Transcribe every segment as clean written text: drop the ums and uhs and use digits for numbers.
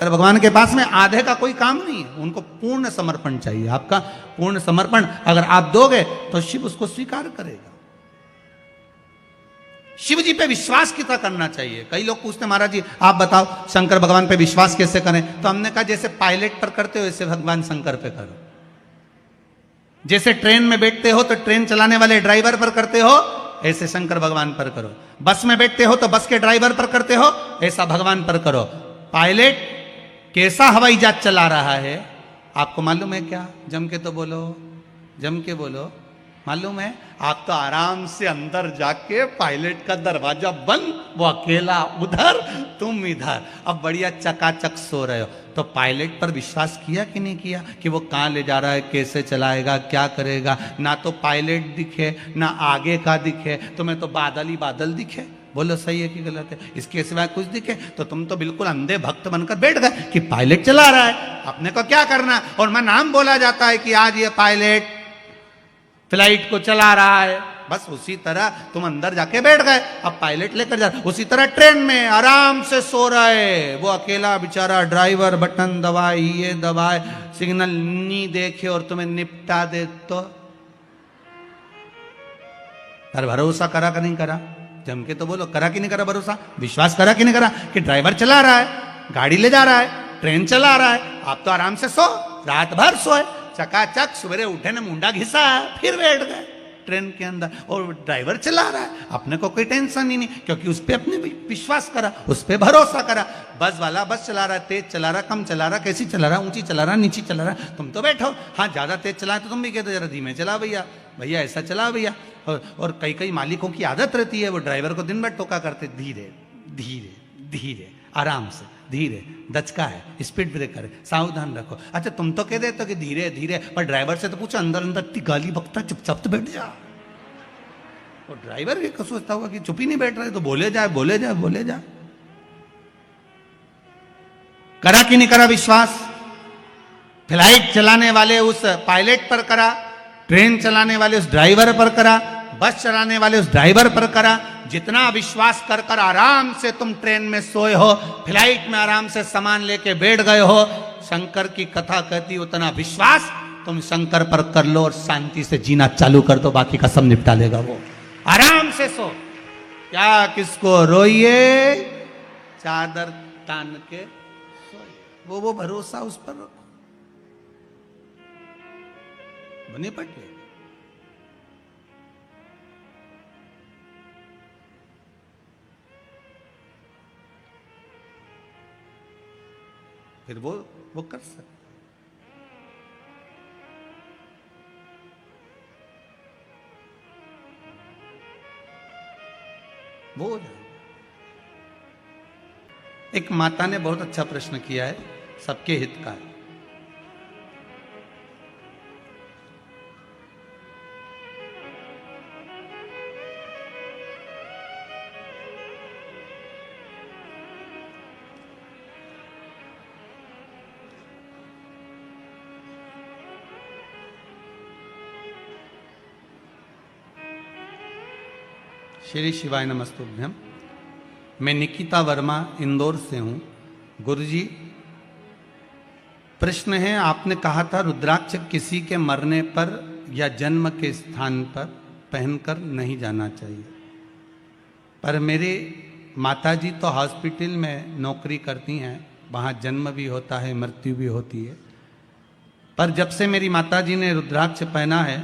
शंकर भगवान के पास में आधे का कोई काम नहीं है, उनको पूर्ण समर्पण चाहिए। आपका पूर्ण समर्पण अगर आप दोगे तो शिव उसको स्वीकार करेगा। शिव जी पे विश्वास कितना करना चाहिए। कई लोग पूछते महाराज जी आप बताओ शंकर भगवान पे विश्वास कैसे करें। तो हमने कहा जैसे पायलट पर करते हो वैसे भगवान शंकर पे करो। जैसे ट्रेन में बैठते हो तो ट्रेन चलाने वाले ड्राइवर पर करते हो, ऐसे शंकर भगवान पर करो। बस में बैठते हो तो बस के ड्राइवर पर करते हो, ऐसा भगवान पर करो। पायलट कैसा हवाई जहाज चला रहा है आपको मालूम है क्या? जम के तो बोलो, जम के बोलो। मालूम है? आप तो आराम से अंदर जाके पायलट का दरवाजा बंद, वो अकेला उधर तुम इधर, अब बढ़िया चकाचक सो रहे हो। तो पायलट पर विश्वास किया कि नहीं किया कि वो कहाँ ले जा रहा है, कैसे चलाएगा, क्या करेगा? ना तो पायलट दिखे ना आगे का दिखे, तुम्हें तो बादल ही बादल दिखे। बोलो सही है कि गलत है? इसके सिवाय कुछ दिखे तो तुम तो बिल्कुल अंधे भक्त बनकर बैठ गए कि पायलट चला रहा है, अपने को क्या करना। और मैं नाम बोला जाता है कि आज ये पायलट फ्लाइट को चला रहा है, बस उसी तरह तुम अंदर जाके बैठ गए, अब पायलट लेकर जा। उसी तरह ट्रेन में आराम से सो रहा है वो अकेला बेचारा ड्राइवर, बटन दबाए ये दबाए, सिग्नल नहीं देखे और तुम्हें निपटा दे तो पर भरोसा करा कि नहीं करा? जम के तो बोलो, करा कि नहीं करा भरोसा? विश्वास करा कि नहीं करा कि ड्राइवर चला रहा है, गाड़ी ले जा रहा है, ट्रेन चला रहा है, आप तो आराम से सो, रात भर सोए, चकाचक सवेरे उठे ने मुंडा घिसा फिर बैठ गए ट्रेन के अंदर, और ड्राइवर चला रहा है, अपने को कोई टेंशन ही नहीं क्योंकि उस पर अपने विश्वास करा, उस पर भरोसा करा। बस वाला बस चला रहा है, तेज चला रहा, कम चला रहा, कैसी चला रहा, ऊंची चला रहा, नीची चला रहा, तुम तो बैठो। हाँ ज्यादा तेज चला तो तुम भी कहते जरा धीमे चला भैया, भैया ऐसा चला भैया। और कई कई मालिकों की आदत रहती है वो ड्राइवर को दिन भर टोका करते, धीरे धीरे धीरे आराम से, धीरे दचका है, स्पीड ब्रेकर है, सावधान रखो। अच्छा तुम तो कह देते हो कि धीरे धीरे, पर ड्राइवर से तो पूछो अंदर अंदर इतनी गाली बकता, चुपचाप तो बैठ जा। और ड्राइवर भी सोचता होगा कि चुप ही नहीं बैठ रहे तो बोले जाए बोले जाए बोले जाए। करा कि नहीं करा विश्वास? फ्लाइट चलाने वाले उस पायलट पर करा, ट्रेन चलाने वाले उस ड्राइवर पर करा, बस चलाने वाले उस ड्राइवर पर करा। जितना विश्वास कर कर आराम से तुम ट्रेन में सोए हो, फ्लाइट में आराम से सामान लेके बैठ गए हो, शंकर की कथा कहती उतना विश्वास तुम शंकर पर कर लो और शांति से जीना चालू कर दो, बाकी का सब निपटा लेगा वो। आराम से सो, क्या किसको रोइए, चादर तान के सोइए, वो भरोसा उस पर रखो, बने पटे। फिर वो कर सकते, वो हो जाएगा। एक माता ने बहुत अच्छा प्रश्न किया है, सबके हित का है। श्री शिवाय नमस्तुभ्यम। मैं निकिता वर्मा इंदौर से हूँ। गुरुजी प्रश्न है, आपने कहा था रुद्राक्ष किसी के मरने पर या जन्म के स्थान पर पहनकर नहीं जाना चाहिए, पर मेरे माताजी तो हॉस्पिटल में नौकरी करती हैं, वहाँ जन्म भी होता है मृत्यु भी होती है, पर जब से मेरी माताजी ने रुद्राक्ष पहना है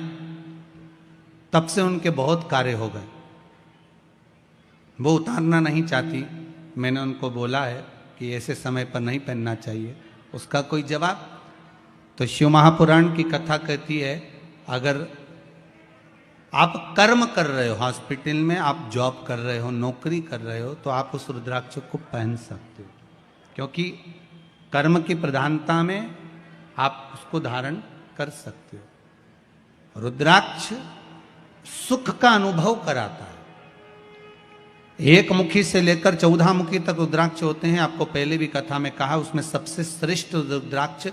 तब से उनके बहुत कार्य हो गए। वो उतारना नहीं चाहती, मैंने उनको बोला है कि ऐसे समय पर नहीं पहनना चाहिए। उसका कोई जवाब? तो शिव महापुराण की कथा कहती है, अगर आप कर्म कर रहे हो, हॉस्पिटल में आप जॉब कर रहे हो, नौकरी कर रहे हो, तो आप उस रुद्राक्ष को पहन सकते हो, क्योंकि कर्म की प्रधानता में आप उसको धारण कर सकते हो। रुद्राक्ष सुख का अनुभव कराता है। एक मुखी से लेकर 14 मुखी तक रुद्राक्ष होते हैं। आपको पहले भी कथा में कहा, उसमें सबसे श्रेष्ठ रुद्राक्ष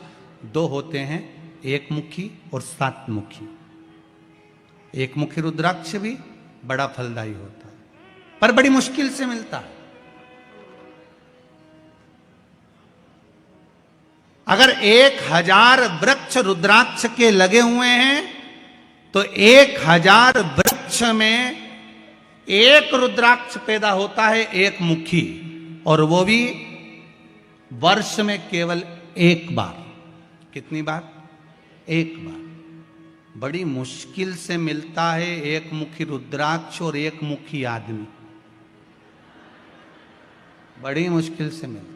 2 होते हैं, एक मुखी और 7 मुखी। एक मुखी रुद्राक्ष भी बड़ा फलदायी होता है, पर बड़ी मुश्किल से मिलता है। अगर 1000 वृक्ष रुद्राक्ष के लगे हुए हैं तो 1000 वृक्ष में एक रुद्राक्ष पैदा होता है, एक मुखी, और वो भी वर्ष में केवल एक बार। कितनी बार? एक बार। बड़ी मुश्किल से मिलता है एक मुखी रुद्राक्ष और एक मुखी आदमी, बड़ी मुश्किल से मिलता।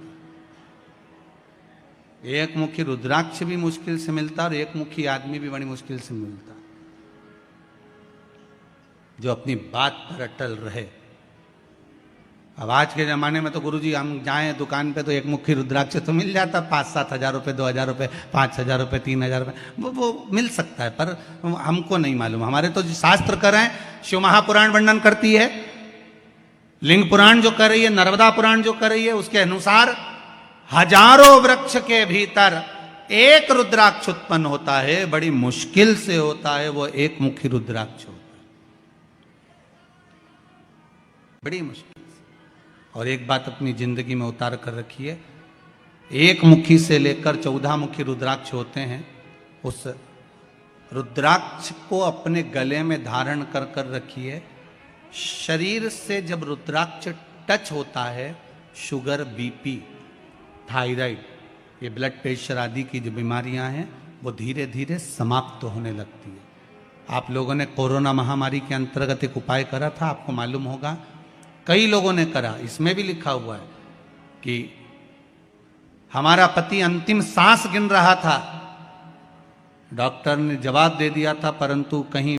एक मुखी रुद्राक्ष भी मुश्किल से मिलता और एक मुखी आदमी भी बड़ी मुश्किल से मिलता, जो अपनी बात पर अटल रहे। अब आज के ज़माने में तो गुरुजी हम जाएं दुकान पे तो एक मुखी रुद्राक्ष तो मिल जाता, 5-7 हज़ार रुपये, 2,000 रुपये, 5,000 रुपये, 3,000 रुपये, वो मिल सकता है, पर हमको नहीं मालूम। हमारे तो शास्त्र कर रहे हैं, शिव महापुराण वर्णन करती है, लिंग पुराण जो कर रही है, नर्मदा पुराण जो कर रही है, उसके अनुसार हजारों वृक्ष के भीतर एक रुद्राक्ष उत्पन्न होता है, बड़ी मुश्किल से होता है, वो एक मुखी रुद्राक्ष होता है, बड़ी मुश्किल। और एक बात अपनी जिंदगी में उतार कर रखिए, एक मुखी से लेकर 14 मुखी रुद्राक्ष होते हैं। उस रुद्राक्ष को अपने गले में धारण कर कर रखिए। शरीर से जब रुद्राक्ष टच होता है, शुगर, बीपी, थायराइड, ये ब्लड प्रेशर आदि की जो बीमारियां हैं वो धीरे धीरे समाप्त होने लगती है। आप लोगों ने कोरोना महामारी के अंतर्गत एक उपाय करा था, आपको मालूम होगा, कई लोगों ने करा। इसमें भी लिखा हुआ है कि हमारा पति अंतिम सांस गिन रहा था, डॉक्टर ने जवाब दे दिया था, परंतु कहीं